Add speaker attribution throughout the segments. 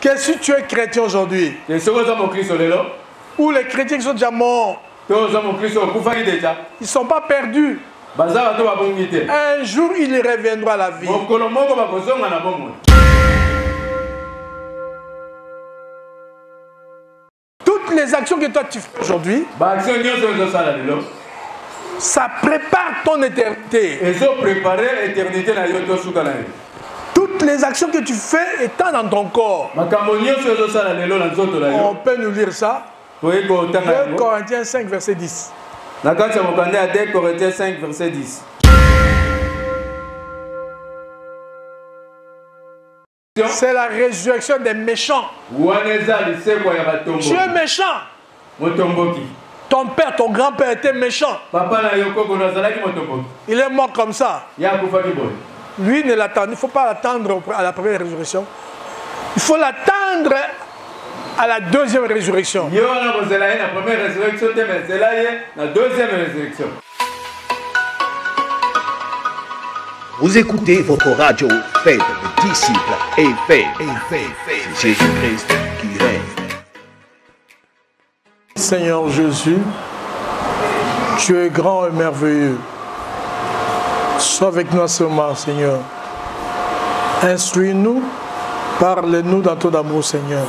Speaker 1: Que si tu es chrétien aujourd'hui, ou les chrétiens qui sont déjà morts, ils ne sont pas perdus. Un jour, ils reviendront à la vie. Toutes les actions que toi tu fais aujourd'hui, ça prépare ton éternité. Toutes les actions que tu fais étant dans ton corps. On peut nous lire ça. 2 Corinthiens 5, verset 10.
Speaker 2: 2 Corinthiens 5, verset 10.
Speaker 1: C'est la résurrection des méchants. Tu es méchant. Ton père, ton grand-père était méchant. Il est mort comme ça. Lui, il ne faut pas l'attendre à la première résurrection. Il faut l'attendre à la deuxième résurrection.
Speaker 3: Vous écoutez votre radio, faites des disciples et faites Jésus-Christ qui règne.
Speaker 1: Seigneur Jésus, tu es grand et merveilleux. Sois avec nous ce moment, Seigneur. Instruis-nous, parle-nous dans ton amour, Seigneur.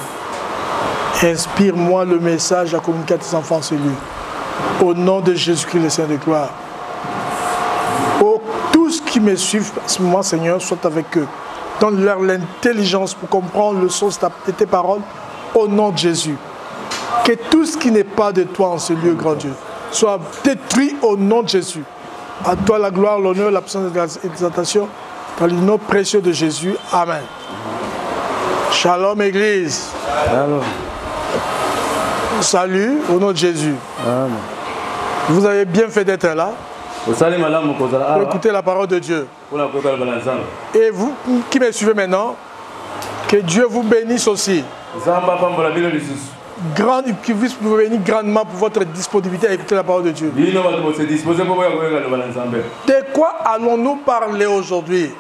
Speaker 1: Inspire-moi le message à communiquer à tes enfants, celui. Au nom de Jésus-Christ, le Saint de gloire. Tous qui me suivent à ce moment, Seigneur, soient avec eux. Donne-leur l'intelligence pour comprendre le sens de tes paroles. Au nom de Jésus. Que tout ce qui n'est pas de toi en ce lieu, grand Dieu, soit détruit au nom de Jésus. À toi la gloire, l'honneur, l'absence de l'exaltation, dans le nom précieux de Jésus. Amen. Shalom, Église.
Speaker 2: Shalom.
Speaker 1: Salut au nom de Jésus.
Speaker 2: Amen.
Speaker 1: Vous avez bien fait d'être là. Pour écouter la parole de Dieu. Et vous qui me suivez maintenant, que Dieu vous bénisse aussi. Qu'il puisse vous bénir grandement pour votre disponibilité à écouter la parole de Dieu. De quoi allons-nous parler aujourd'hui?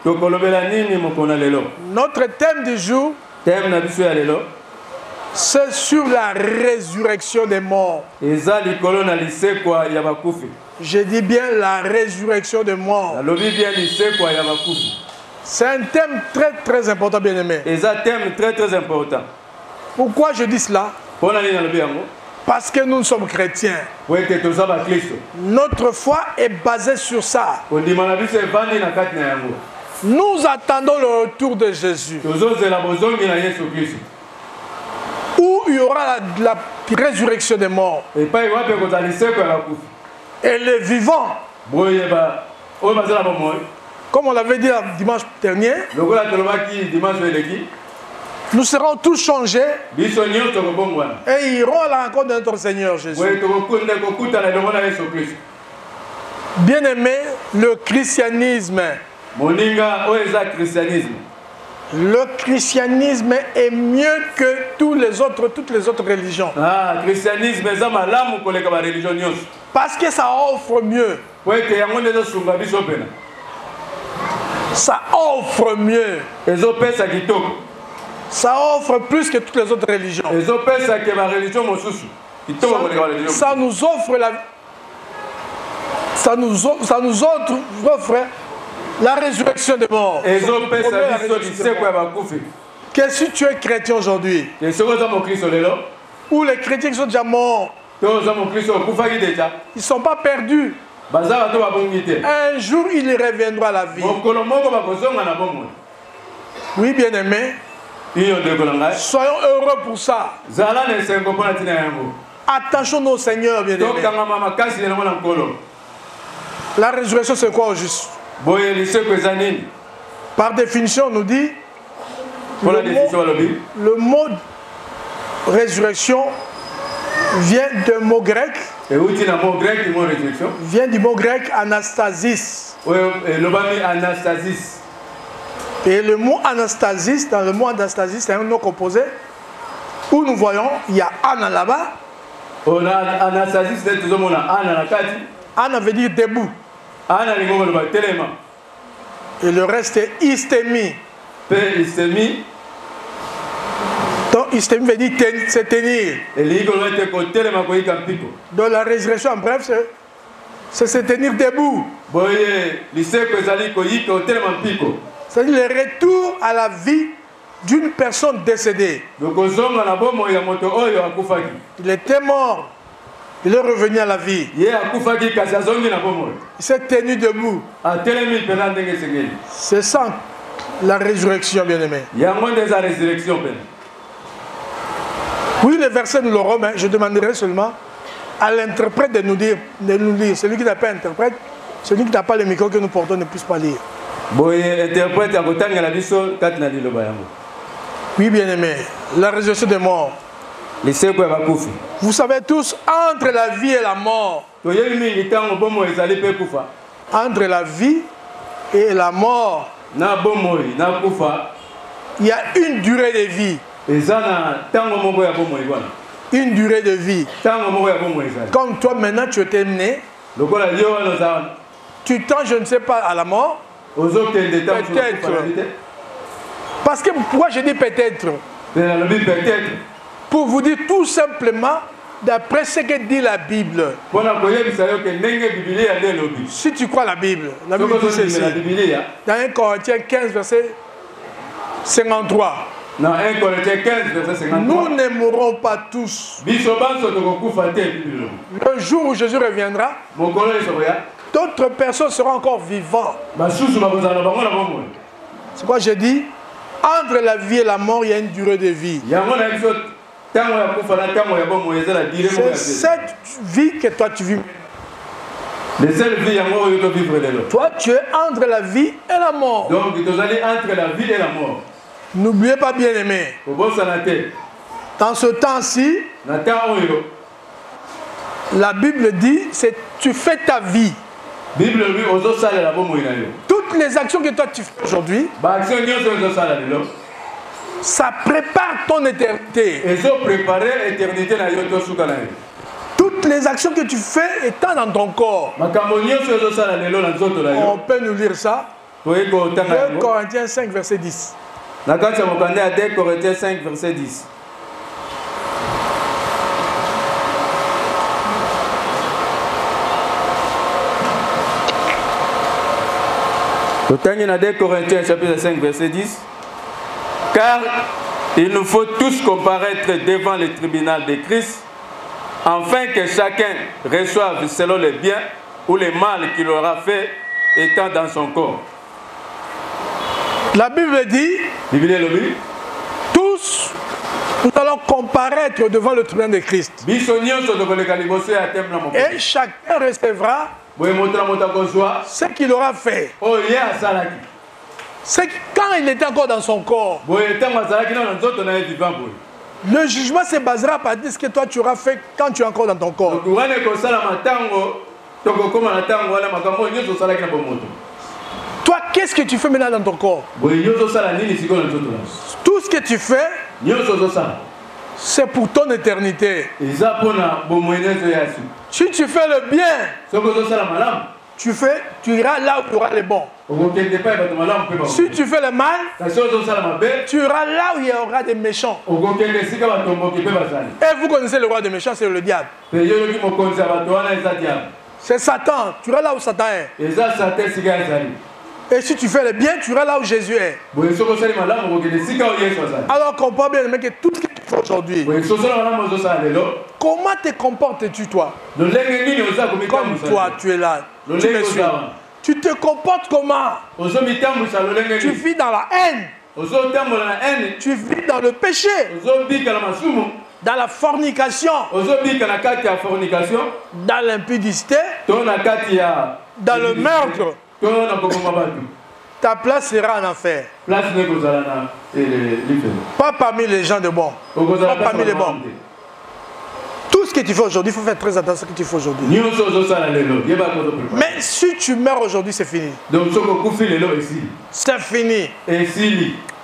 Speaker 1: Notre thème du jour, c'est sur la résurrection des morts. Je dis bien la résurrection des morts. C'est un thème très très important, bien aimé. Pourquoi je dis cela? Parce que nous sommes chrétiens. Notre foi est basée sur ça. Nous attendons le retour de Jésus, où il y aura la résurrection des morts. Et les vivants, comme on l'avait dit dimanche dernier, nous serons tous changés et irons à la rencontre de notre Seigneur Jésus. Bien aimé, le christianisme est mieux que toutes les autres religions. Parce que ça offre mieux. Ça offre mieux. Ça offre plus que toutes les autres religions. Ça nous offre la résurrection des morts. Que si tu es chrétien aujourd'hui, ou les chrétiens qui sont déjà morts, ils ne sont pas perdus. Un jour, ils reviendront à la vie. Oui, bien aimé. Soyons heureux pour ça. Attachons-nous au Seigneur, bien aimé. La résurrection, c'est quoi au juste? Par définition, on nous dit le mot résurrection vient d'un mot grec. Vient du mot grec anastasis. Et le mot anastasis, dans le mot anastasis, c'est un nom composé où nous voyons, il y a Anna là-bas. Anna veut dire debout. Et le reste est istémie. Donc, il veut dire se tenir. Dans la résurrection, en bref, c'est se tenir debout. C'est-à-dire le retour à la vie d'une personne décédée. Il était mort. Il est revenu à la vie. Il s'est tenu debout. C'est ça la résurrection, bien-aimé. Oui, le verset nous l'aurons, mais je demanderai seulement à l'interprète de nous dire. Celui qui n'a pas interprète, celui qui n'a pas le micro que nous portons ne puisse pas lire. Oui, bien-aimé, la résurrection des morts. Vous savez tous, entre la vie et la mort, entre la vie et la mort, il y a une durée de vie. Une durée de vie. Comme toi maintenant tu étais né, tu tends, je ne sais pas, à la mort. Peut-être. Parce que pourquoi je dis peut-être? Pour vous dire tout simplement, d'après ce que dit la Bible. Si tu crois la Bible dit ceci. Dans 1 Corinthiens 15, verset 53.
Speaker 2: Dans 1 Corinthiens 15, verset 53.
Speaker 1: Nous ne mourrons pas tous. Le jour où Jésus reviendra, d'autres personnes seront encore vivantes. C'est quoi j'ai dit? Entre la vie et la mort, il y a une durée de vie. C'est cette vie que toi tu vis. Toi tu es entre la vie et la mort.
Speaker 2: Donc tu es entre la vie et la mort.
Speaker 1: N'oubliez pas, bien aimé. Dans ce temps-ci, la Bible dit, tu fais ta vie. Toutes les actions que toi tu fais aujourd'hui, ça prépare ton éternité. Toutes les actions que tu fais étant dans ton corps. On peut nous lire ça. 2 Corinthiens 5, verset 10.
Speaker 2: 2 Corinthiens 5, verset 10. Dans 2 Corinthiens chapitre 5, verset 10. Car il nous faut tous comparaître devant le tribunal de Christ, afin que chacun reçoive selon les biens ou les mal qu'il aura fait étant dans son corps.
Speaker 1: La Bible dit, tous nous allons comparaître devant le tribunal de Christ. Et chacun recevra ce qu'il aura fait. C'est quand il était encore dans son corps. Le jugement se basera par ce que toi tu auras fait quand tu es encore dans ton corps. Toi, qu'est-ce que tu fais maintenant dans ton corps? Tout ce que tu fais, c'est pour ton éternité. Si tu fais le bien, tu iras là où tu auras le bon. Si tu fais le mal, tu iras là où il y aura des méchants. Et vous connaissez le roi des méchants, c'est le diable. C'est Satan. Tu iras là où Satan est. Et si tu fais le bien, tu iras là où Jésus est. Alors comprends bien que tout ce que tu fais aujourd'hui, comment te comportes-tu toi? Comme toi, tu es là. Tu me suis. Tu te comportes comment? Tu vis dans la haine. Tu vis dans le péché. Dans la fornication. Dans l'impudicité. Dans le meurtre. Ta place sera en enfer. Pas parmi les gens de bon. Pas parmi les bons. Tout ce que tu fais aujourd'hui, il faut faire très attention à ce que tu fais aujourd'hui. Mais si tu meurs aujourd'hui, c'est fini. C'est fini.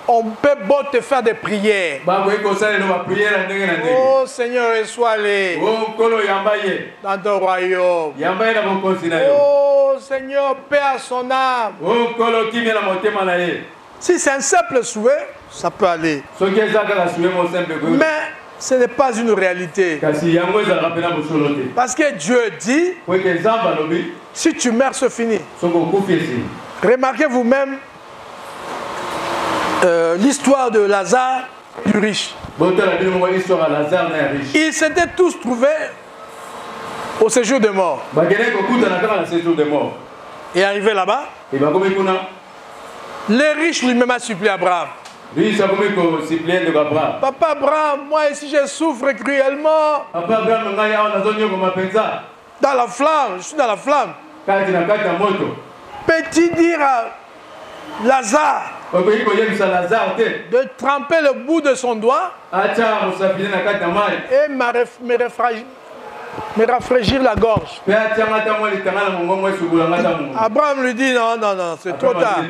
Speaker 1: On peut bon te faire des prières. Oh Seigneur, reçois-les dans ton royaume. Oh Seigneur, paix à son âme. Si c'est un simple souhait, Ça peut aller.
Speaker 2: Ce qui est ça,
Speaker 1: Mais ce n'est pas une réalité. Parce que Dieu dit, si tu meurs, c'est fini. Remarquez vous-même l'histoire de Lazare du riche. Ils s'étaient tous trouvés au séjour des morts. Et arrivé là-bas, le riche lui-même a supplié Abraham. Papa Abraham, moi ici je souffre cruellement. Dans la flamme, je suis dans la flamme. Peux-tu dire à Lazare de tremper le bout de son doigt et me rafraîchir la gorge? Abraham lui dit non, non, non, c'est trop tard.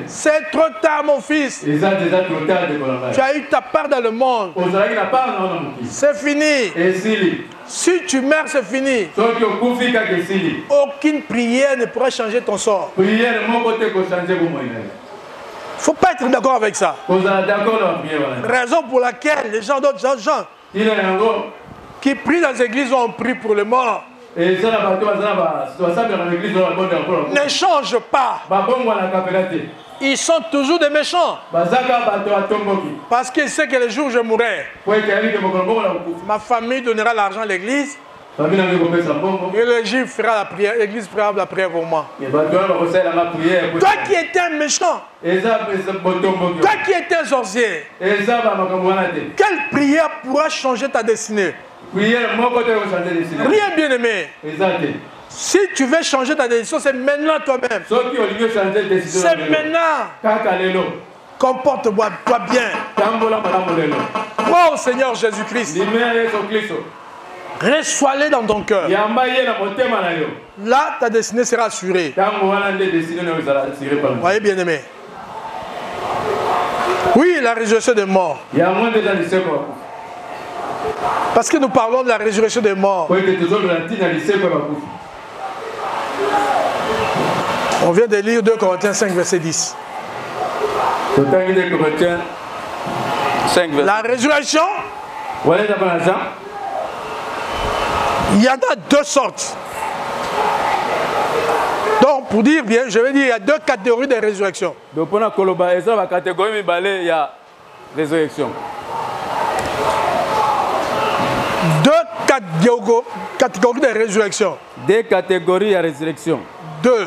Speaker 1: C'est trop tard, mon fils. Tu as eu ta part dans le monde. C'est fini. Si tu meurs, c'est fini. Aucune prière ne pourra changer ton sort. Il ne faut pas être d'accord avec ça. Raison pour laquelle les gens, d'autres gens qui prient dans les églises ont prié pour les morts. Ne changent pas. Ils sont toujours des méchants. Parce qu'ils savent que le jour où je mourrai, ma famille donnera l'argent à l'église. Et l'église fera la prière, l'église fera la prière pour moi. Toi qui étais un méchant, toi qui étais un sorcier, quelle prière pourra changer ta destinée? Rien, bien aimé. Si tu veux changer ta décision, c'est maintenant toi-même. C'est maintenant. Comporte-toi bien. Crois au Seigneur Jésus-Christ. Reçois-le dans ton cœur. Là, ta destinée sera assurée. Voyez, bien aimé. Oui, la résurrection des morts. Parce que nous parlons de la résurrection des morts. On vient de lire 2 Corinthiens 5, verset 10. La résurrection, il y en a deux sortes. Donc, pour dire bien, je vais dire, il y a deux catégories de résurrection.
Speaker 2: Donc, pour la catégorie, il y a résurrection.
Speaker 1: Deux catégories de résurrection.
Speaker 2: Deux catégories de résurrection.
Speaker 1: Deux.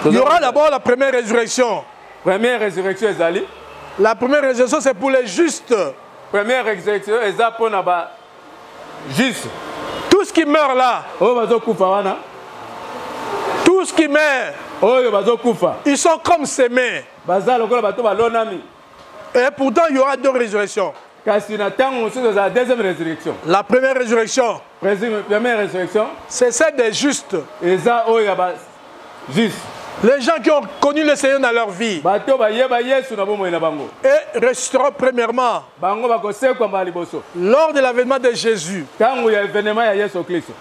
Speaker 1: Il y aura d'abord la première résurrection.
Speaker 2: Première résurrection, Ezali.
Speaker 1: La première résurrection, c'est pour les justes.
Speaker 2: Première résurrection, c'est pour les justes.
Speaker 1: Tout ce qui meurt là. Tout ce qui meurt. Ils sont comme semés. Et pourtant, il y aura deux résurrections.
Speaker 2: La deuxième résurrection.
Speaker 1: La première résurrection. C'est celle des justes. Les gens qui ont connu le Seigneur dans leur vie. Et ressusciteront premièrement. Lors de l'avènement de Jésus.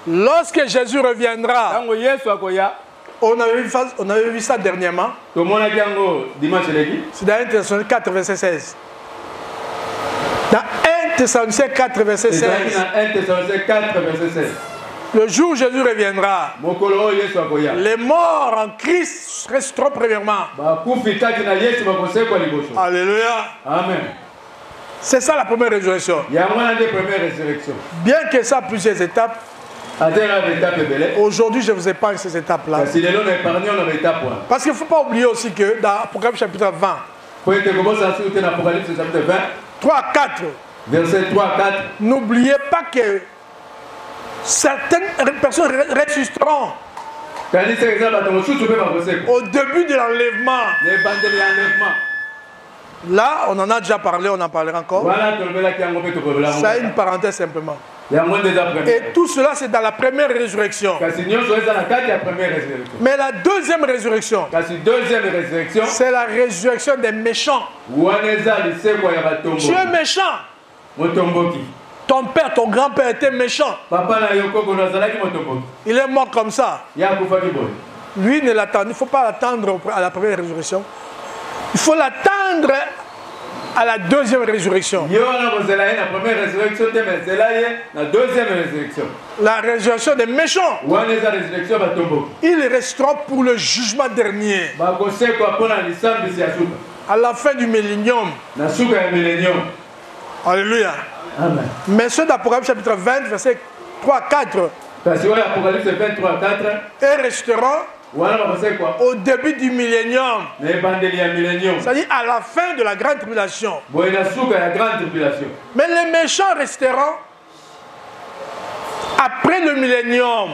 Speaker 1: Lorsque Jésus reviendra. On avait vu ça dernièrement. C'est dans 1 Thessaloniciens 4, verset 16. Dans 1 Thessaloniciens 4, verset 16. Le jour où Jésus reviendra, les morts en Christ resteront premièrement. Alléluia.
Speaker 2: Amen.
Speaker 1: C'est ça la première résurrection. Bien que ça a plusieurs étapes, aujourd'hui je vous épargne ces étapes-là. Parce qu'il ne faut pas oublier aussi que dans Apocalypse chapitre 20, 3 à 4,
Speaker 2: verset 3 à 4,
Speaker 1: n'oubliez pas que certaines personnes ressusciteront au début de l'enlèvement. Là, on en a déjà parlé, on en parlera encore. Ça a une parenthèse simplement. Et tout cela, c'est dans la première résurrection. Mais la deuxième résurrection, c'est la résurrection des méchants. Tu es méchant. Ton père, ton grand-père était méchant. Il est mort comme ça. Lui, il ne faut pas l'attendre à la première résurrection. Il faut l'attendre à la deuxième résurrection. La résurrection des méchants. Ils resteront pour le jugement dernier. À la fin du millénium. Alléluia.
Speaker 2: Amen.
Speaker 1: Mais ceux d'Apocalypse chapitre 20, verset 3 à 4. Et resteront au début du millénium. C'est-à-dire à la fin de la grande tribulation. Mais les méchants resteront après le millénium.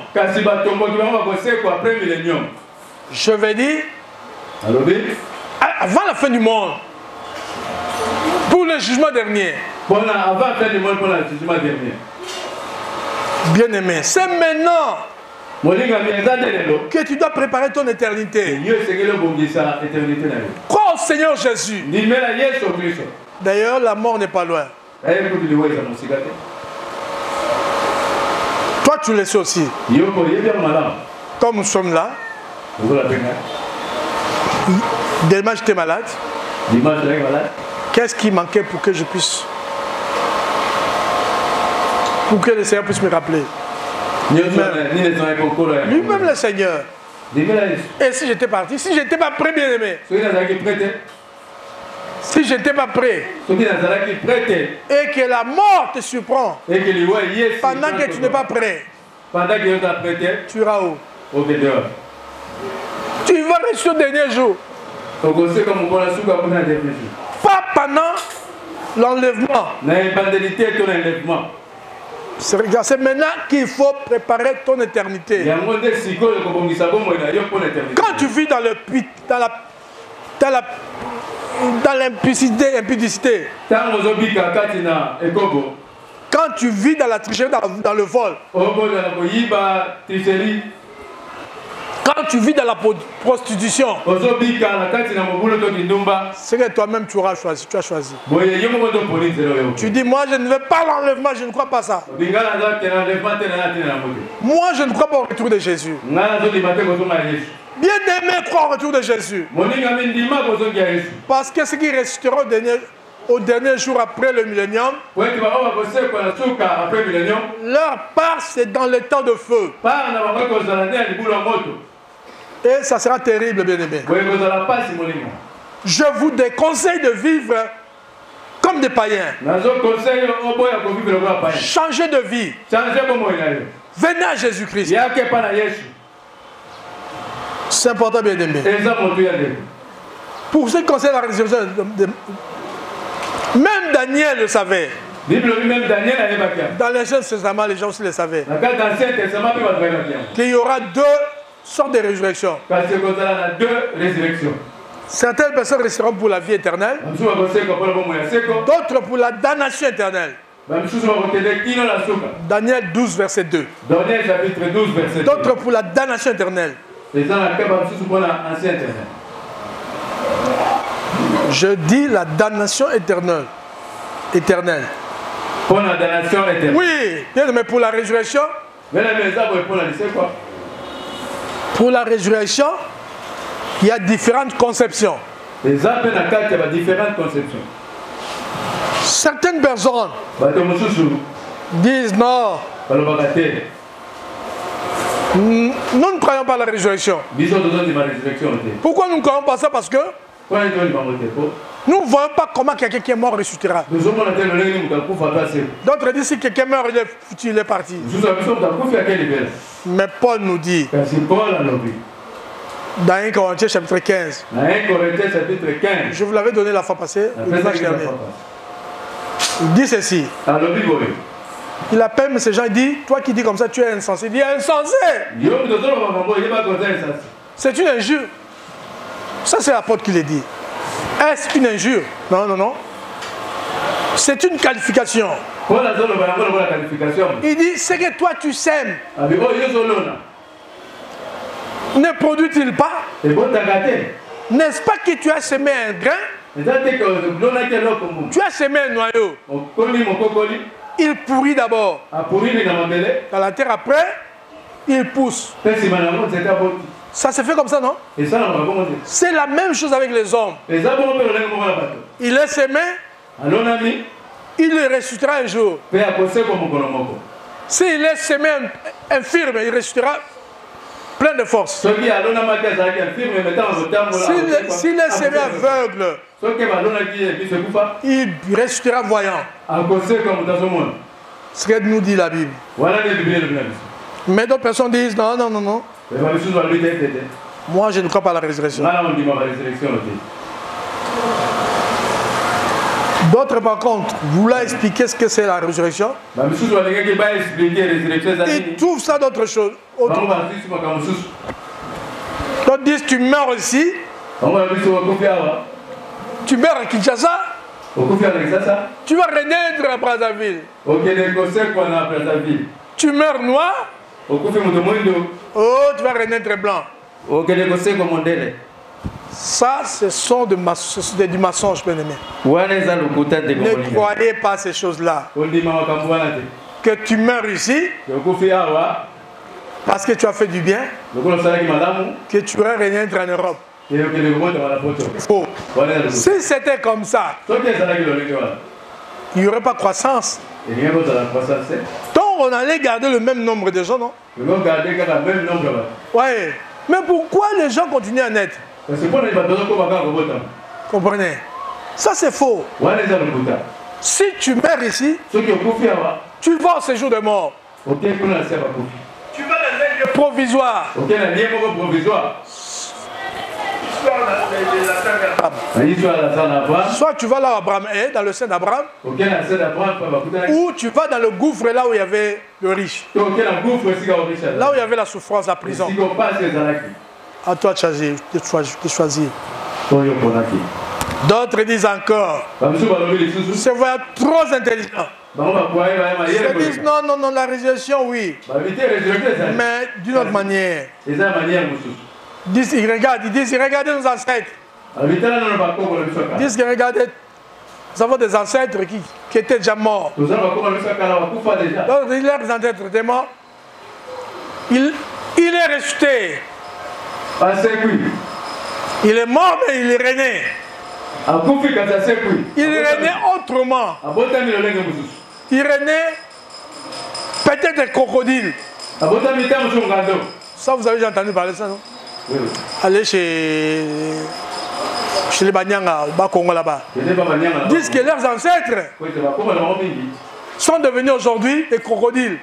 Speaker 1: Je vais dire avant la fin du monde. Pour le jugement dernier. Bien aimé, c'est maintenant que tu dois préparer ton éternité. Crois au Seigneur Jésus. D'ailleurs, la mort n'est pas loin. Toi, tu le sais aussi. Comme nous sommes là, demain j'étais malade. Qu'est-ce qui manquait pour que je puisse, pour que le Seigneur puisse me rappeler? Lui-même le Seigneur. Et si j'étais parti, si je n'étais pas prêt, bien aimé, si je n'étais pas prêt, et que la mort te surprend, pendant que tu n'es pas prêt, tu iras où? Tu vas rester au dernier jour. Pas pendant l'enlèvement. C'est maintenant qu'il faut préparer ton éternité. Quand tu vis dans le puits, dans l'impudicité, quand tu vis dans la tricherie, dans le vol, quand tu vis dans la prostitution, c'est que toi-même tu auras choisi. Tu as choisi. Tu dis, moi je ne veux pas l'enlèvement, je ne crois pas ça. Moi je ne crois pas au retour de Jésus. Bien aimé, crois au retour de Jésus. Parce que ce qui restera au dernier jour après le millénium, leur part c'est dans le temps de feu. Et ça sera terrible, bien aimé. Je vous déconseille de vivre comme des païens. Changez de vie. Venez à Jésus-Christ. C'est important, bien aimé. Pour ce qui concerne la résurrection, même Daniel le savait. Dans l'Ancien Testament, les gens aussi le savaient. Qu'il y aura deux sortes de résurrections. Certaines personnes resteront pour la vie éternelle, d'autres pour la damnation éternelle. Daniel 12, verset 2. D'autres pour la damnation éternelle. Je dis la damnation éternelle. Oui, mais pour la résurrection. Pour la résurrection, il y a différentes conceptions. Certaines personnes disent non. Nous ne croyons pas à la résurrection. Pourquoi nous ne croyons pas ça? Parce que nous ne voyons pas comment quelqu'un qui est mort ressuscitera. D'autres disent si quelqu'un meurt, il est parti. Mais Paul nous dit dans 1 Corinthiens chapitre 15. Je vous l'avais donné la fois passée. Il dit ceci. Il appelle mais ces gens, il dit, toi qui dis comme ça, tu es insensé. Il dit insensé. C'est une injure. Ça c'est l'apôtre qui le dit. Est-ce une injure? Non, non, non. C'est une qualification. Il dit, c'est que toi tu sèmes. Ne produit-il pas? N'est-ce pas que tu as semé un grain? Tu as semé un noyau. Il pourrit d'abord dans la terre, après il pousse. Ça se fait comme ça, non? C'est la même chose avec les hommes. Il est semé, il ressuscitera un jour. S'il est semé infirme, il ressuscitera plein de force. S'il est semé aveugle, il ressuscitera voyant. Ce que nous dit la Bible. Mais d'autres personnes disent non, non, non, non. Moi, je ne crois pas à la résurrection. D'autres, par contre, voulant expliquer ce que c'est la résurrection, ils trouvent ça d'autre chose. D'autres disent tu meurs ici, tu meurs à Kinshasa, tu vas renaître à Brazzaville. Tu meurs noir, oh, tu vas renaître blanc. Ça, ce sont du mensonge, bien aimé. Ne croyez pas ces choses-là. Que tu meurs ici, parce que tu as fait du bien, que tu vas renaître en Europe. Faux. Si c'était comme ça, il n'y aurait pas de croissance. Donc on allait garder le même nombre de gens, non? Ouais. Mais pourquoi les gens continuent à naître? Comprenez? Ça c'est faux. Si tu meurs ici, tu vas au séjour de mort. Tu vas dans un lieu provisoire. Soit tu vas là où Abraham est, dans le sein d'Abraham, ou tu vas dans le gouffre là où il y avait le riche. Là où il y avait la souffrance, la prison. À toi de choisir. D'autres disent encore, ce voyage trop intelligent. Ils disent non, non, non, la résurrection, oui. Mais d'une autre manière. Ils disent, regardez nos ancêtres. Ils disent que regardez, nous avons des ancêtres qui étaient déjà morts. Donc, leurs ancêtres étaient morts. Il est ressuscité. Il est mort, mais il est rené. Il est rené autrement. Il est rené peut-être des crocodiles. Ça, vous avez déjà entendu parler de ça, non? Oui. Allez chez les Banyanga, au Bas-Congo là-bas. Ils disent que leurs ancêtres sont devenus aujourd'hui des crocodiles.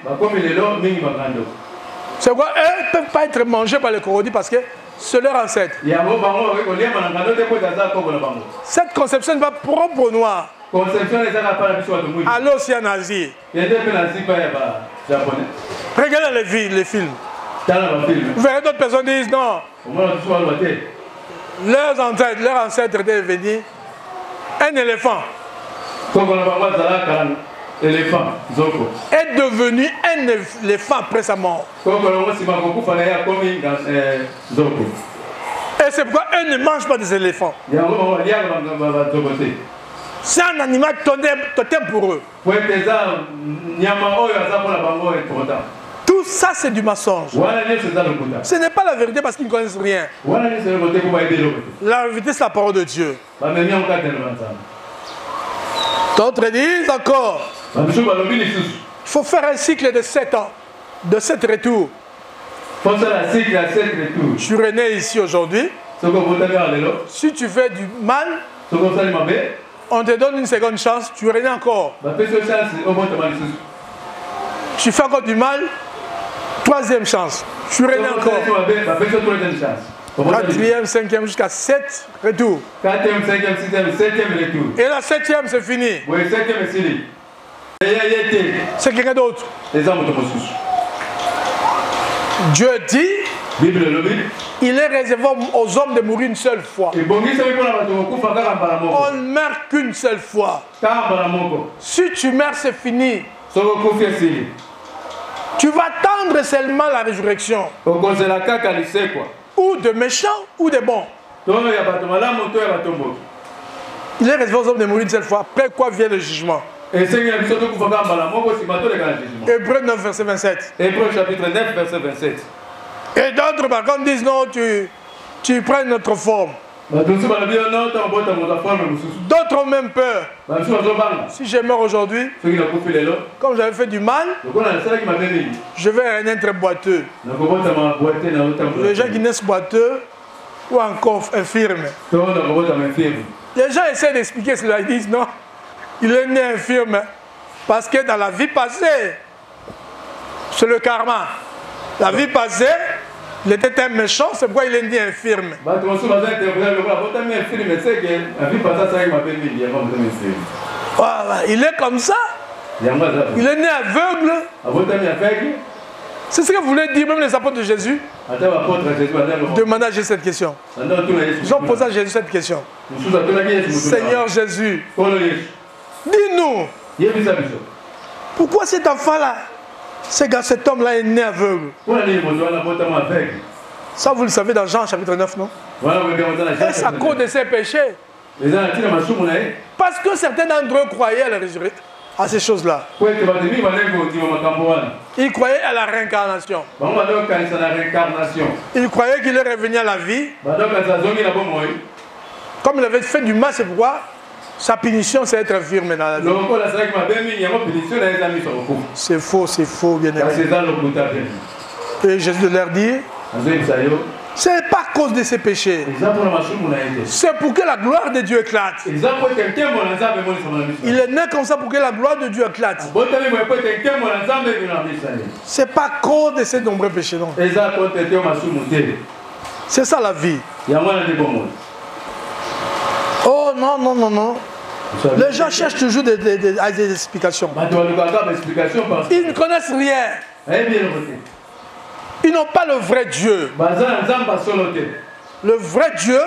Speaker 1: C'est quoi? Eux ne peuvent pas être mangés par les crocodiles parce que c'est leur ancêtre. Cette conception n'est pas propre aux Noirs. Allez aussi en Asie. Regardez les films. Vous verrez d'autres personnes disent non. Leurs ancêtres étaient devenus un éléphant. Est devenu un éléphant après sa mort. Et c'est pourquoi eux ne mangent pas des éléphants. C'est un animal totem pour eux. Tout ça, c'est du mensonge. Ce n'est pas la vérité parce qu'ils ne connaissent rien. La vérité, c'est la parole de Dieu. D'autres disent encore, il faut faire un cycle de 7 ans, de 7 retours. Je suis rené ici aujourd'hui. Si tu fais du mal, on te donne une seconde chance, tu renais encore. Tu fais encore du mal, troisième chance, tu renais encore. Quatrième, cinquième, jusqu'à 7 retours. Quatrième, cinquième, sixième, septième retour. Et la septième, c'est fini. Oui, septième est fini. C'est quelqu'un d'autre. Dieu dit, il est réservé aux hommes de mourir une seule fois. On ne meurt qu'une seule fois. Si tu meurs, c'est fini. Tu vas attendre seulement la résurrection. Ou de méchants ou de bons. Il est réservé aux hommes de mourir une seule fois. Après quoi vient le jugement? Hébreux 9, verset 27. Hébreux chapitre 9, verset 27. Et d'autres par contre disent non, tu prends notre forme. D'autres ont même peur. Si je meurs aujourd'hui, comme j'avais fait du mal, je vais naître boiteux. Les gens qui naissent boiteux ou encore infirmes. Les gens essaient d'expliquer cela. Ils disent non, il est né infirme parce que dans la vie passée, c'est le karma. La vie passée, il était un méchant, c'est pourquoi il est né infirme. Voilà, il est comme ça. Il est né aveugle. C'est ce que vous voulez dire, même les apôtres de Jésus. Demandez à Jésus cette question. Ils ont posé à Jésus cette question. Seigneur Jésus, dis-nous, pourquoi cet enfant-là, cet homme-là est né aveugle? Ça, vous le savez dans Jean chapitre 9, non? Et c'est à cause de ses péchés. Parce que certains d'entre eux croyaient à la résurrection, à ces choses-là. Ils croyaient à la réincarnation. Ils croyaient qu'il est revenu à la vie. Comme il avait fait du mal, c'est pourquoi sa punition, c'est être infirme dans la vie. C'est faux, bien aimé. Et Jésus leur dit, ce n'est pas à cause de ses péchés. C'est pour que la gloire de Dieu éclate. Il est né comme ça pour que la gloire de Dieu éclate. Ce n'est pas à cause de ses nombreux péchés, non. C'est ça la vie. Oh non, non, non, non. Les gens cherchent toujours des explications. Ils ne connaissent rien. Ils n'ont pas le vrai Dieu. Le vrai Dieu,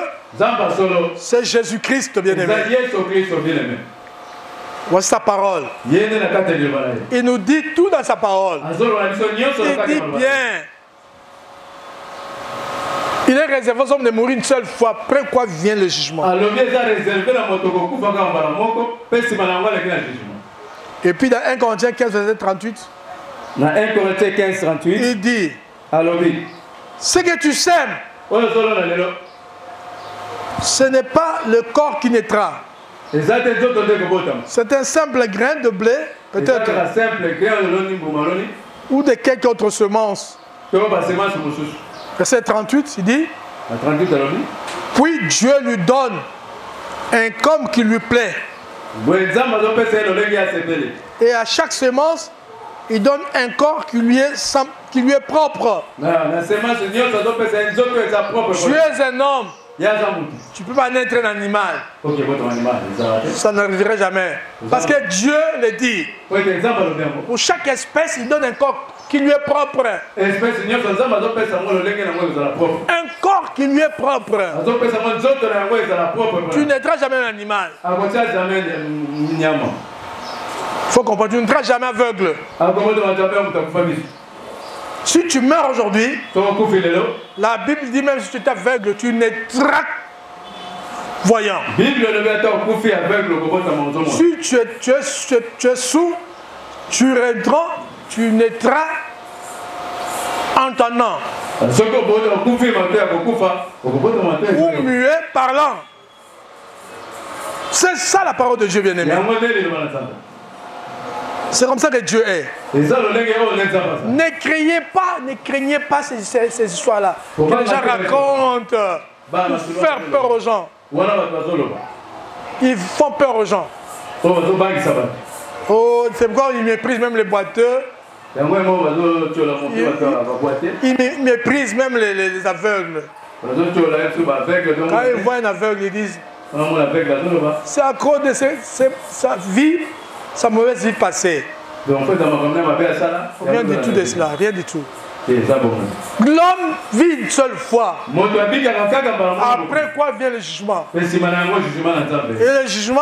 Speaker 1: c'est Jésus-Christ, bien-aimé. Voici sa parole. Il nous dit tout dans sa parole. Il dit bien. Il est réservé aux hommes de mourir une seule fois. Après quoi vient le jugement. Et puis dans 1 Corinthiens 15, verset 38,
Speaker 2: dans 1 Corinthiens 15, 38,
Speaker 1: il dit, ce que tu sèmes, ce n'est pas le corps qui naîtra. C'est un simple grain de blé, peut-être, ou de quelque autre semence. Verset 38, il dit, puis Dieu lui donne un comme qui lui plaît. Et à chaque semence, il donne un corps qui lui est propre. Tu es un homme. Tu ne peux pas naître un animal. Ça n'arriverait jamais. Parce que Dieu le dit. Pour chaque espèce, il donne un corps qui lui est propre. Un corps qui lui est propre. Tu ne naîtras jamais un animal. Il faut comprendre, tu ne naîtras jamais aveugle. Si tu meurs aujourd'hui, la Bible dit même si tu es aveugle, tu naîtras voyant. Si tu es sourd, tu naîtras entendant. Ou muet parlant. C'est ça la parole de Dieu, bien-aimé. C'est comme ça que Dieu est. Ne craignez pas ces histoires-là. Que les gens racontent pour faire peur aux gens. Ils font peur aux gens. Oh, c'est pourquoi ils méprisent même les boiteux. Ils méprisent même les aveugles. Quand ils voient un aveugle, ils disent c'est à cause de sa vie, sa mauvaise vie passée. Rien du tout de cela, rien du tout. L'homme vit une seule fois. Après quoi vient le jugement? Et le jugement,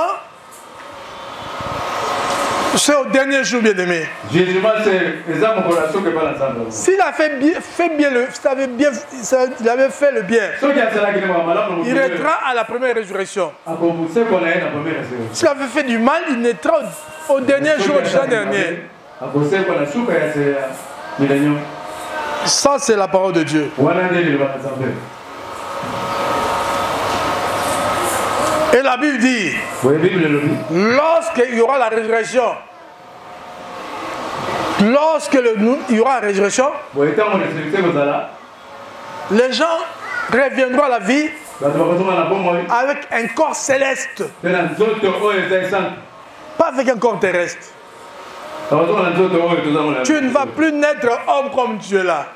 Speaker 1: c'est au dernier jour, bien aimé. S'il a fait bien il avait fait le bien, il naîtra à la première résurrection. S'il avait fait du mal, il naîtra au dernier jour du jour dernier. Ça, c'est la parole de Dieu. Et la Bible dit, lorsqu'il y aura la résurrection, il y aura la résurrection, les gens reviendront à la vie avec un corps céleste, pas avec un corps terrestre. Tu ne vas plus naître homme comme tu es là,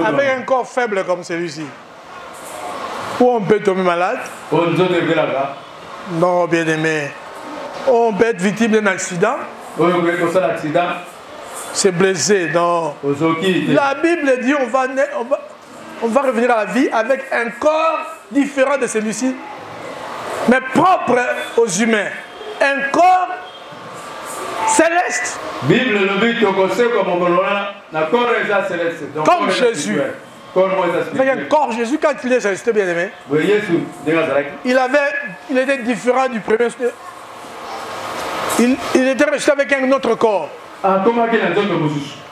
Speaker 1: avec un corps faible comme celui-ci. Ou on peut tomber malade. Non, bien aimé. On peut être victime d'un accident. C'est blessé. Non. La Bible dit on va revenir à la vie avec un corps différent de celui-ci, mais propre aux humains. Un corps céleste. Comme Jésus. Avec un corps Jésus, quand il est resté bien aimé, il était différent du premier. Il était resté avec un autre corps.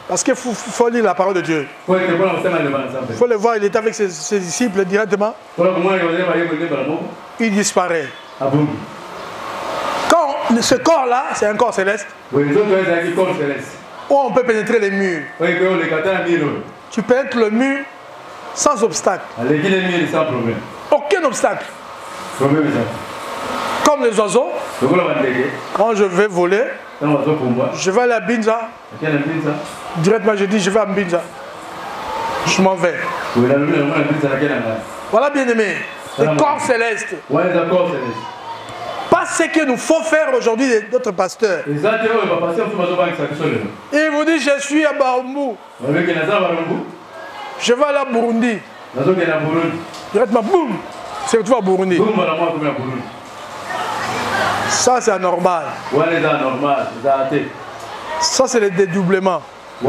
Speaker 1: Parce qu'il faut lire la parole de Dieu. Il faut le voir, il était avec ses disciples directement. Il disparaît. Quand ce corps-là, c'est un corps céleste, où on peut pénétrer les murs. Tu pénètres le mur sans obstacle. Aucun obstacle. Comme les oiseaux, quand je vais voler, je vais aller à Binza. Directement, je dis je vais à Binza. Je m'en vais. Voilà, bien aimé, les corps célestes. Pas ce que nous faut faire aujourd'hui d'autres pasteurs. Il vous dit je suis à Baoumou. Je vais aller à Burundi. Directement, boum, c'est toi à Burundi. Ça c'est anormal. Ça c'est le dédoublement. Et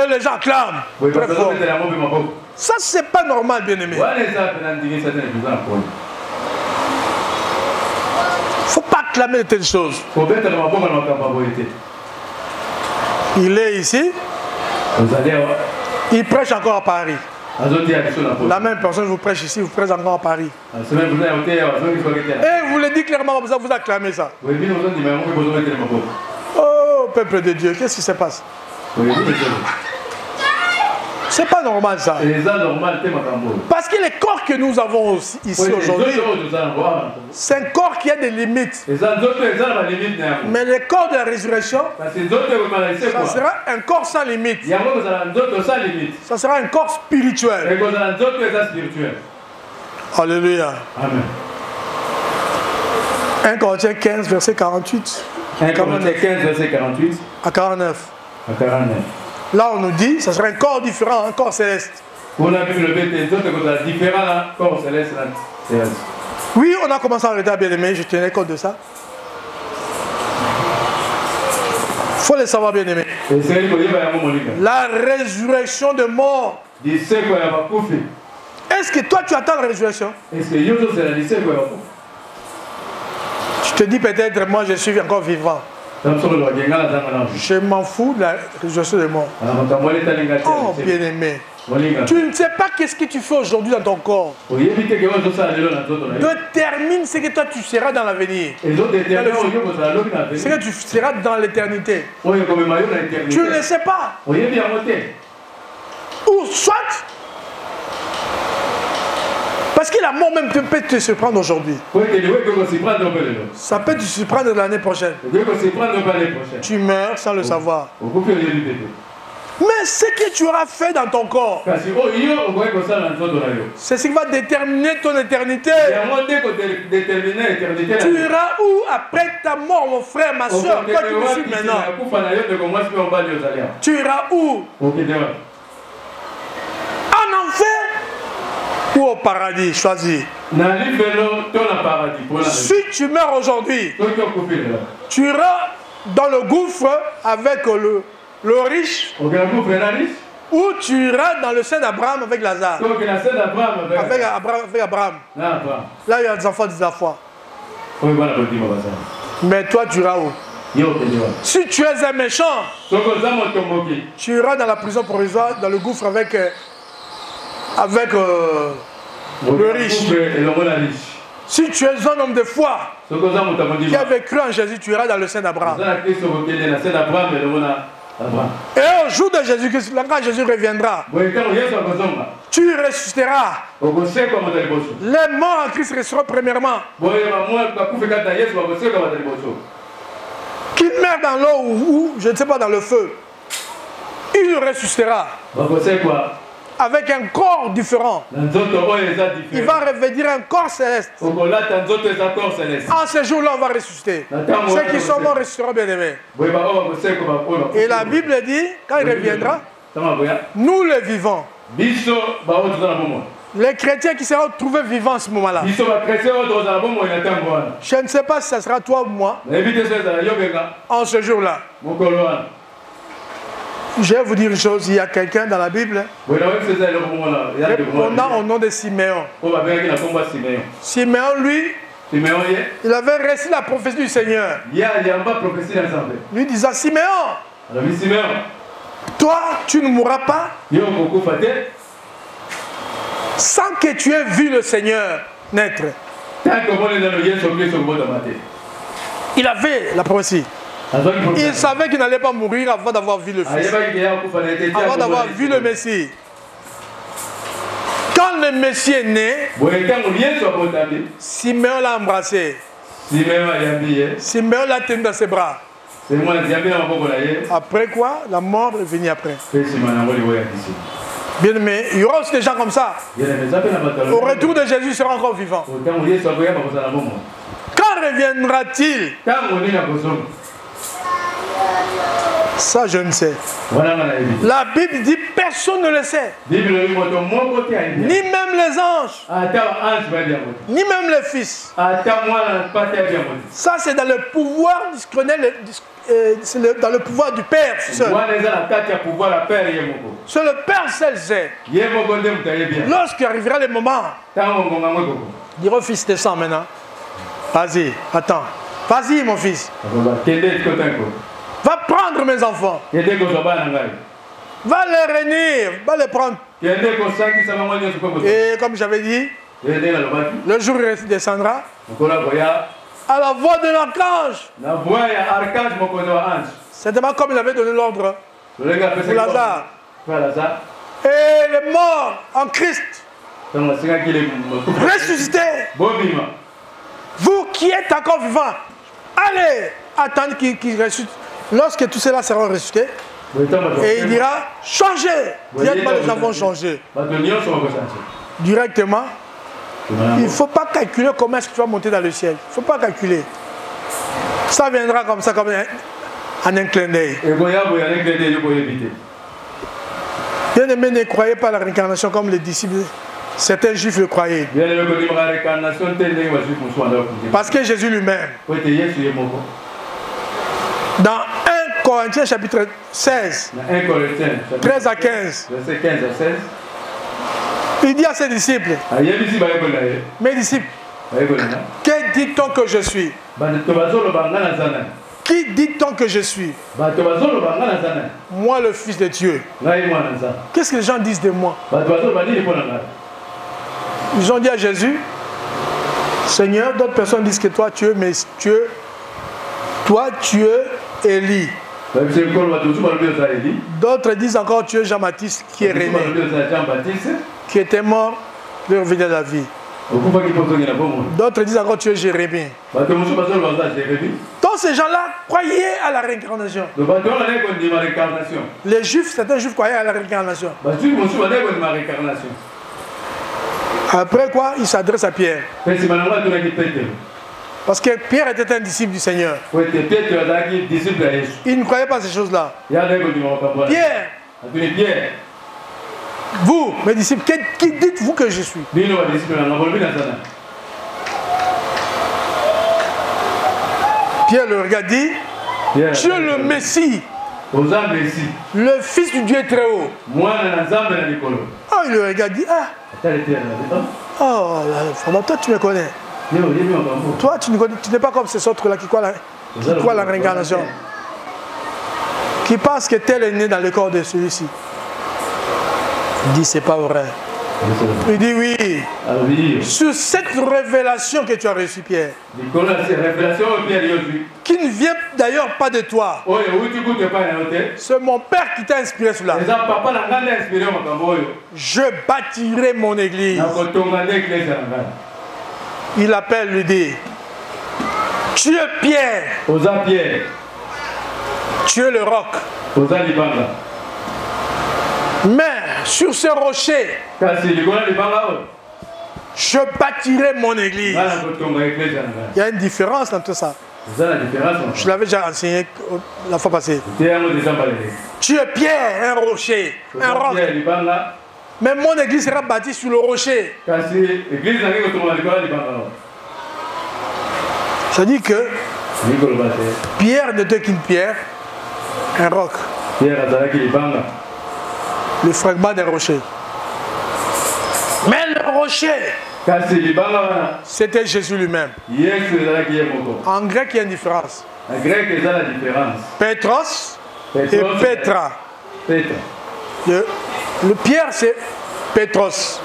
Speaker 1: les gens clament. Très fort. Ça c'est pas normal, bien aimé. Faut pas clamer de telles choses. Il est ici. Il prêche encore à Paris. La même personne vous prêche ici, vous prêche encore à Paris. Et vous le dites clairement, vous acclamez ça. Oh, peuple de Dieu, qu'est-ce qui se passe? C'est pas normal ça. Parce que le corps que nous avons ici aujourd'hui, c'est un corps qui a des limites. Mais le corps de la résurrection, ça sera un corps sans limite. Ça sera un corps spirituel. Alléluia.
Speaker 2: Amen.
Speaker 1: 1 Corinthiens 15, verset 48.
Speaker 2: 1 Corinthiens 15, verset 48
Speaker 1: à 49.
Speaker 2: À 49.
Speaker 1: Là, on nous dit, ça serait un corps différent, un corps céleste.
Speaker 2: Oui,
Speaker 1: on a commencé à arrêter, bien aimé, je tenais compte de ça. Il faut le savoir, bien aimé. La résurrection de mort. Est-ce que toi, tu attends la résurrection? Tu te dis peut-être, moi, je suis encore vivant. Je m'en fous de la résurrection des morts. Oh, bien aimé. Tu ne sais pas qu'est-ce que tu fais aujourd'hui dans ton corps. Détermine ce que toi tu seras dans l'avenir. Ce que tu seras dans l'éternité. Tu ne le sais pas. Ou soit, parce que la mort même peut te surprendre aujourd'hui. Ça peut te surprendre l'année prochaine. Tu meurs sans le savoir. Mais ce que tu auras fait dans ton corps, c'est ce qui va déterminer ton éternité. Tu iras où après ta mort, mon frère, ma soeur, toi qui me suis maintenant? Tu iras où? En enfer ou au paradis? Choisis. Si tu meurs aujourd'hui, tu iras dans le gouffre avec le riche, ou tu iras dans le sein d'Abraham avec Lazare. Avec Abraham. Là, il y a des enfants de foi. Mais toi, tu iras où? Si tu es un méchant, tu iras dans la prison provisoire, dans le gouffre avec le riche. Si tu es un homme de foi qui avait cru en Jésus, tu iras dans le sein d'Abraham. Et au jour de Jésus-Christ, quand Jésus reviendra, tu ressusciteras. Les morts en Christ ressusciteront premièrement. Qu'il meurt dans l'eau ou, je ne sais pas, dans le feu, il ressuscitera. Avec un corps différent. Il va revenir un corps céleste. En ce jour-là, on va ressusciter. Ceux qui sont morts ressusciteront, bien aimés. Et la Bible dit, quand il reviendra, nous les vivants, les chrétiens qui seront trouvés vivants en ce moment-là. Je ne sais pas si ça sera toi ou moi en ce jour-là. Je vais vous dire une chose, il y a quelqu'un dans la Bible, on a au nom de Siméon. Siméon, lui, il avait reçu la prophétie du Seigneur. Lui disant, Siméon, toi, tu ne mourras pas sans que tu aies vu le Seigneur naître. Il avait la prophétie. Il savait qu'il n'allait pas mourir avant d'avoir vu le Fils, avant d'avoir vu le Messie. Quand le Messie est né, Siméon l'a embrassé. Siméon l'a tenu dans ses bras. Après quoi, la mort est venue après. Bien aimé, il y aura aussi des gens comme ça. Au retour de Jésus, il sera encore vivant. Quand reviendra-t-il? Ça, je ne sais. La Bible dit personne ne le sait. Ni même les anges. Ni même les fils. Ça, c'est dans le pouvoir dans le pouvoir du Père seul. C'est le Père seul sait. Lorsqu'il arrivera le moment, il dira au fils, descends maintenant. Vas-y, attends. Vas-y, mon fils. Va prendre mes enfants. Va les réunir. Va les prendre. Et comme j'avais dit, le jour où il descendra, à la voix de l'archange. Certainement comme il avait donné l'ordre pour Lazare. Et les morts en Christ ressuscités. Vous qui êtes encore vivants, allez attendre qu'il ressuscite. Lorsque tout cela sera ressuscité, et il dira changez. Directement, les gens vont changer. Directement. Il ne faut pas calculer comment est-ce que tu vas monter dans le ciel. Il ne faut pas calculer. Ça viendra comme ça, comme en un clin d'œil. Bien aimé, ne croyez pas à la réincarnation comme les disciples. Certains juifs le croyaient. Parce que Jésus lui-même, dans 1 Corinthiens chapitre 16, 13 à 15, il dit à ses disciples, mes disciples, que dit-on que je suis? Qui dit-on que je suis? Moi, le Fils de Dieu. Qu'est-ce que les gens disent de moi? Ils ont dit à Jésus, Seigneur, d'autres personnes disent que toi tu es Élie. D'autres disent encore tu es Jean-Baptiste qui est René, qui était mort de revenir à la vie. D'autres disent encore tu es Jérémie. Donc ces gens-là croyaient à la réincarnation. Les juifs, certains juifs croyaient à la réincarnation. Après quoi, il s'adresse à Pierre. Parce que Pierre était un disciple du Seigneur. Il ne croyait pas à ces choses-là. Pierre, vous, mes disciples, qui dites-vous que je suis? Pierre le regarde, dit, tu es le Messie, le Fils du Dieu très haut. Oh, il le regarde, dit, ah, oh, toi tu me connais. Toi tu n'es pas comme ces autres là qui croient la réincarnation, qui pensent que tel est né dans le corps de celui-ci. Il dit c'est pas vrai. Il dit oui.
Speaker 2: Ah oui.
Speaker 1: Sur cette révélation que tu as reçue, Pierre, qui ne vient d'ailleurs pas de toi, c'est mon Père qui t'a inspiré cela. Je bâtirai mon église. Il appelle, lui dit, tu es Pierre. Tu es le roc. Mais sur ce rocher, je bâtirai mon église. Il y a une différence entre ça. Je l'avais déjà enseigné la fois passée. Tu es Pierre, un rocher, un roc. Mais mon église sera bâtie sur le rocher. Ça dit que Pierre n'était qu'une pierre, un roc. Le fragment d'un rocher. Mais le rocher, c'était Jésus lui-même. En grec, il y a une différence. Petros et Petra. Le pierre, c'est Petros.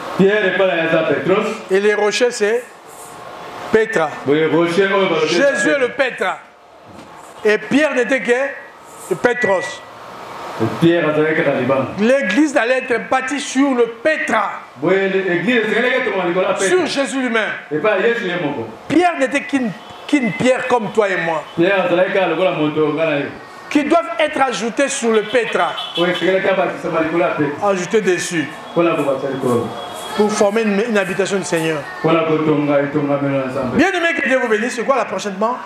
Speaker 1: Et les rochers, c'est Petra. Jésus est le Petra. Et Pierre n'était que le Petros. L'église allait être bâtie sur le Petra. Sur Jésus lui-même. Pierre n'était qu'une pierre comme toi et moi, qui doivent être ajoutées sur le Petra. Ajoutées dessus. Pour former une habitation du Seigneur. Bien aimé, que Dieu vous bénisse. C'est quoi la prochainement?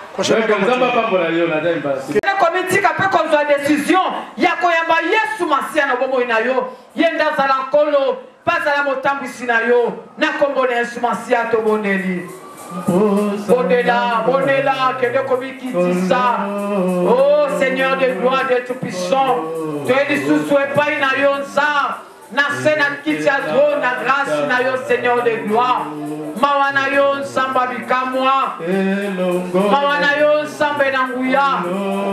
Speaker 4: Comité peut conduire décision. Il y a quand même Yesu Masia na bomo inayo. Yenda zalankolo, pas à la motambi sinayo. Na kombo na Yesu Masia to boneli. Bonela, que de comité dit ça. Oh Seigneur de gloire, de tout puissant. Tu es dit sous pas inayo ça. Na sena kichadro na grâce inayo Seigneur de gloire. Mawanayo samba bikamwa. Mawanayo sambe na nguya.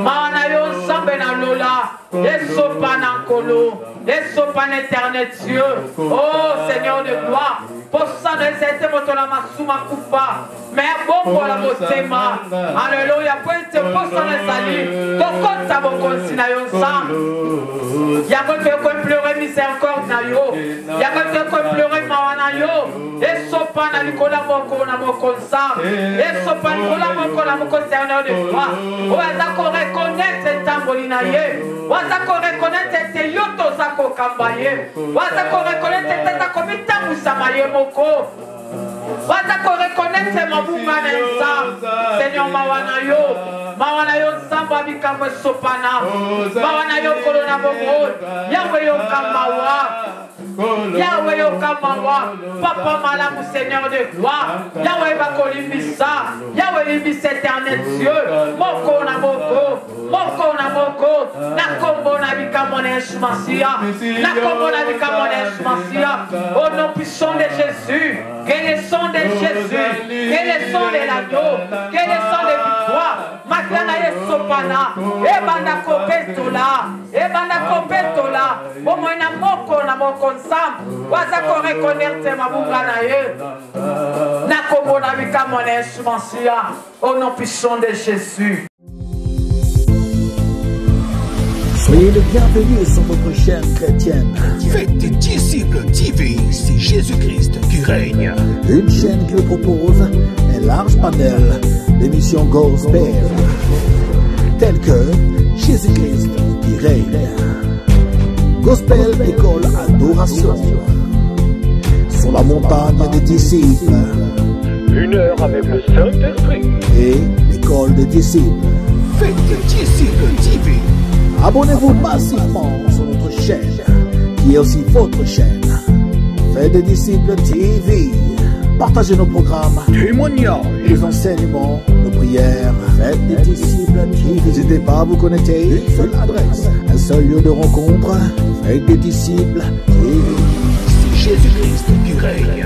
Speaker 4: Mawanayo sambe na lola. Esopa na kolo. Esopa na éternel Dieu. Oh Seignor de gloire. Pour ça, nous sommes tous la masuma kufa. Mais bon pour la motema. Alléluia. Pour ça, nous sommes donc quand ça va continuer ensemble. Il y a quelqu'un qui pleurer miséricorde na yo. Il y a quelqu'un qui pleurer mawana yo. Esopa na likola moko na moko sa. Esopa likola moko na moko Seigneur de gloire. On va reconnaître cette tambolina ye. On va reconnaître cette yoto zako kambaye. On va reconnaître cette komita musamaye moko. On va reconnaître ma boumanensa. Seigneur Mawanayo. Mawanayo samba bikamwe sopana. Mawanayo kolona bomo. Yahweh yo kamawa. Yahweh yo kamawa. Papa malamu Seigneur de gloire. Yahweh bakolimbisa. Yahweh limbisa éternel Dieu. Moko na moko. Moko na moko. Na kombo na bikamone Masia. Na kombo na bikamone Masia. Au nom puissant de Jésus. Que le son de Jésus. Que le son de l'agneau. Que le son de victoire. Makana yesopana. Ebanda kopetola. Ebanda kopetola. Omoina moko na moko nsam. Wazako reconnaître ma bungana ye. Na kombo na bikamone Masia. Au nom puissant de Jésus.
Speaker 5: Soyez le bienvenu sur votre chaîne chrétienne.
Speaker 3: Faites des disciples TV, c'est Jésus-Christ qui règne.
Speaker 5: Une chaîne qui vous propose un large panel d'émissions gospel, telles que Jésus-Christ qui règne, Gospel École Adoration, Sur la montagne des disciples,
Speaker 3: Une heure avec le Saint-Esprit.
Speaker 5: et l'École des disciples.
Speaker 3: Faites des disciples TV.
Speaker 5: Abonnez-vous massivement sur notre chaîne, qui est aussi votre chaîne. Faites des disciples TV. Partagez nos programmes,
Speaker 3: Témoignages.
Speaker 5: les enseignements, nos prières. Faites des disciples TV. N'hésitez pas à vous connecter. Une seule adresse, un seul lieu de rencontre. Faites des disciples TV.
Speaker 3: C'est Jésus-Christ qui règne.